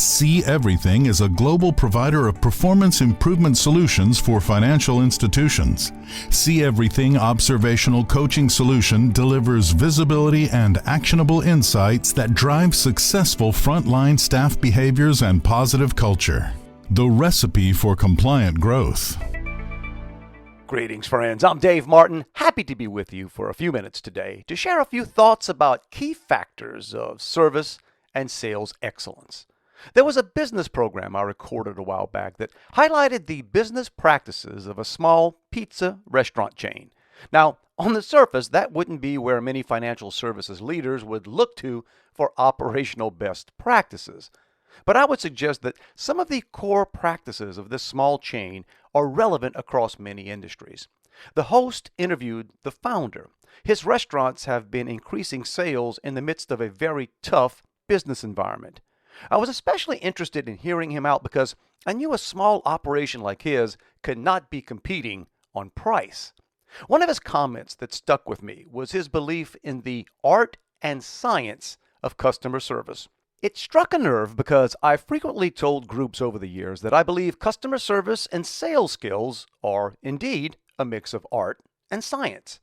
See Everything is a global provider of performance improvement solutions for financial institutions. See Everything Observational Coaching Solution delivers visibility and actionable insights that drive successful frontline staff behaviors and positive culture. The recipe for compliant growth. Greetings, friends. I'm Dave Martin, happy to be with you for a few minutes today to share a few thoughts about key factors of service and sales excellence. There was a business program I recorded a while back that highlighted the business practices of a small pizza restaurant chain. Now, on the surface, that wouldn't be where many financial services leaders would look to for operational best practices. But I would suggest that some of the core practices of this small chain are relevant across many industries. The host interviewed the founder. His restaurants have been increasing sales in the midst of a very tough business environment. I was especially interested in hearing him out because I knew a small operation like his could not be competing on price. One of his comments that stuck with me was his belief in the art and science of customer service. It struck a nerve because I've frequently told groups over the years that I believe customer service and sales skills are indeed a mix of art and science.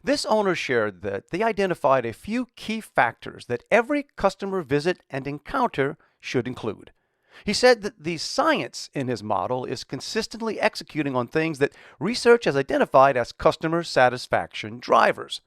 This owner shared that they identified a few key factors that every customer visit and encounter should include. He said that the science in his model is consistently executing on things that research has identified as customer satisfaction drivers.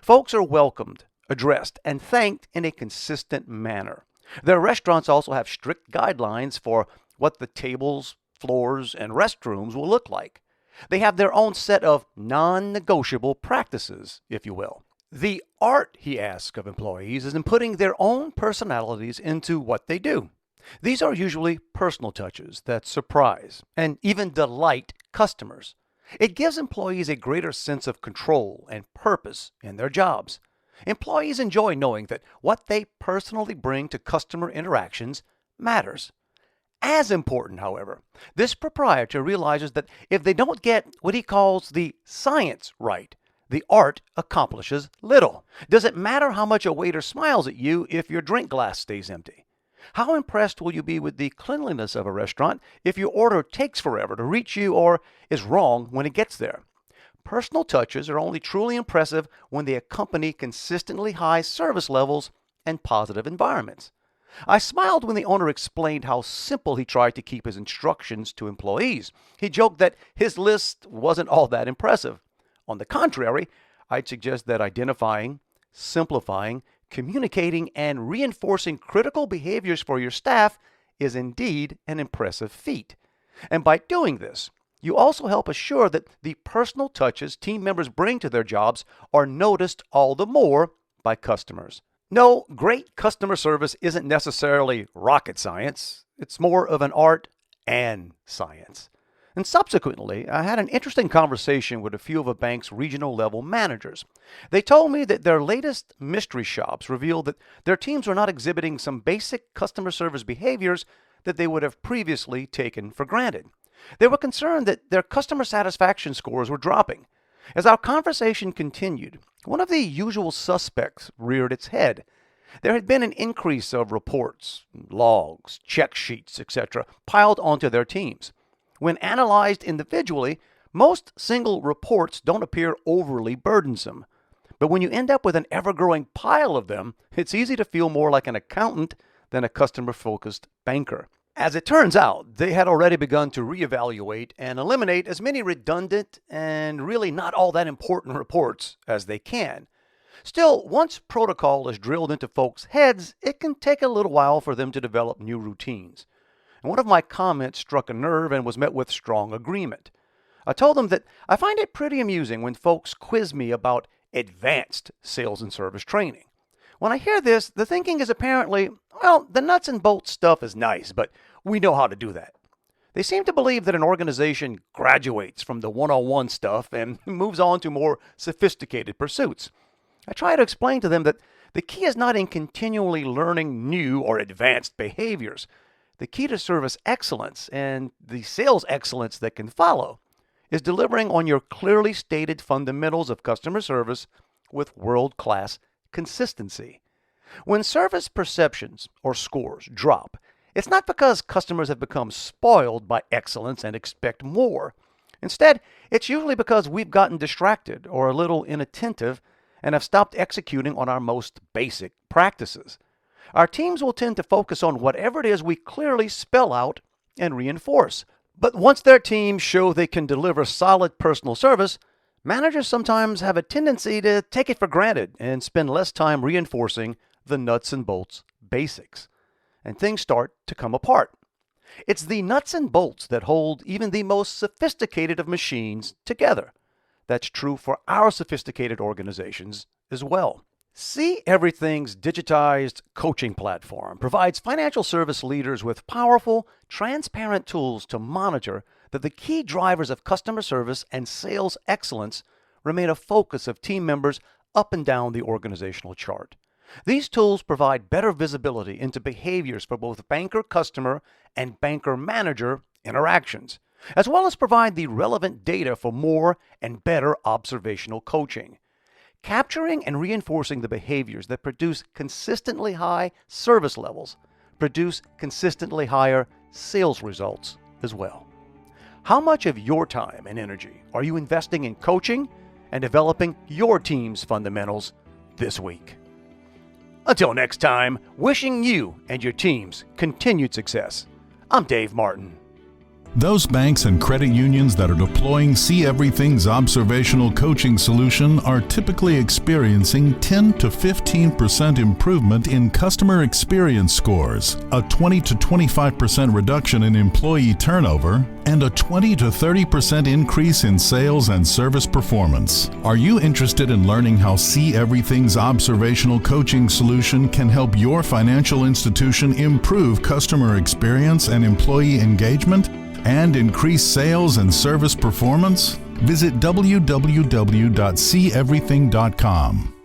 Folks are welcomed, addressed, and thanked in a consistent manner. Their restaurants also have strict guidelines for what the tables, floors, and restrooms will look like. They have their own set of non-negotiable practices, if you will. The art, he asks of employees, is in putting their own personalities into what they do. These are usually personal touches that surprise and even delight customers. It gives employees a greater sense of control and purpose in their jobs. Employees enjoy knowing that what they personally bring to customer interactions matters. As important, however, this proprietor realizes that if they don't get what he calls the science right, the art accomplishes little. Does it matter how much a waiter smiles at you if your drink glass stays empty? How impressed will you be with the cleanliness of a restaurant if your order takes forever to reach you or is wrong when it gets there? Personal touches are only truly impressive when they accompany consistently high service levels and positive environments. I smiled when the owner explained how simple he tried to keep his instructions to employees. He joked that his list wasn't all that impressive. On the contrary, I'd suggest that identifying, simplifying, communicating, and reinforcing critical behaviors for your staff is indeed an impressive feat. And by doing this, you also help assure that the personal touches team members bring to their jobs are noticed all the more by customers. No, great customer service isn't necessarily rocket science. It's more of an art and science. And subsequently, I had an interesting conversation with a few of a bank's regional level managers. They told me that their latest mystery shops revealed that their teams were not exhibiting some basic customer service behaviors that they would have previously taken for granted. They were concerned that their customer satisfaction scores were dropping. As our conversation continued, one of the usual suspects reared its head. There had been an increase of reports, logs, check sheets, etc., piled onto their teams. When analyzed individually, most single reports don't appear overly burdensome. But when you end up with an ever-growing pile of them, it's easy to feel more like an accountant than a customer-focused banker. As it turns out, they had already begun to reevaluate and eliminate as many redundant and really not all that important reports as they can. Still, once protocol is drilled into folks' heads, it can take a little while for them to develop new routines. And one of my comments struck a nerve and was met with strong agreement. I told them that I find it pretty amusing when folks quiz me about advanced sales and service training. When I hear this, the thinking is apparently, well, the nuts and bolts stuff is nice, but we know how to do that. They seem to believe that an organization graduates from the one-on-one stuff and moves on to more sophisticated pursuits. I try to explain to them that the key is not in continually learning new or advanced behaviors. The key to service excellence and the sales excellence that can follow is delivering on your clearly stated fundamentals of customer service with world-class consistency. When service perceptions or scores drop, It's not because customers have become spoiled by excellence and expect more. Instead, it's usually because we've gotten distracted or a little inattentive and have stopped executing on our most basic practices. Our teams will tend to focus on whatever it is we clearly spell out and reinforce. But once their teams show they can deliver solid personal service, managers sometimes have a tendency to take it for granted and spend less time reinforcing the nuts and bolts basics. And things start to come apart. It's the nuts and bolts that hold even the most sophisticated of machines together. That's true for our sophisticated organizations as well. See Everything's digitized coaching platform provides financial service leaders with powerful, transparent tools to monitor that the key drivers of customer service and sales excellence remain a focus of team members up and down the organizational chart. These tools provide better visibility into behaviors for both banker-customer and banker-manager interactions, as well as provide the relevant data for more and better observational coaching. Capturing and reinforcing the behaviors that produce consistently high service levels produce consistently higher sales results as well. How much of your time and energy are you investing in coaching and developing your team's fundamentals this week? Until next time, wishing you and your teams continued success. I'm Dave Martin. Those banks and credit unions that are deploying See Everything's observational coaching solution are typically experiencing 10 to 15% improvement in customer experience scores, a 20 to 25% reduction in employee turnover, and a 20 to 30% increase in sales and service performance. Are you interested in learning how See Everything's observational coaching solution can help your financial institution improve customer experience and employee engagement and increase sales and service performance? Visit www.seeeverything.com.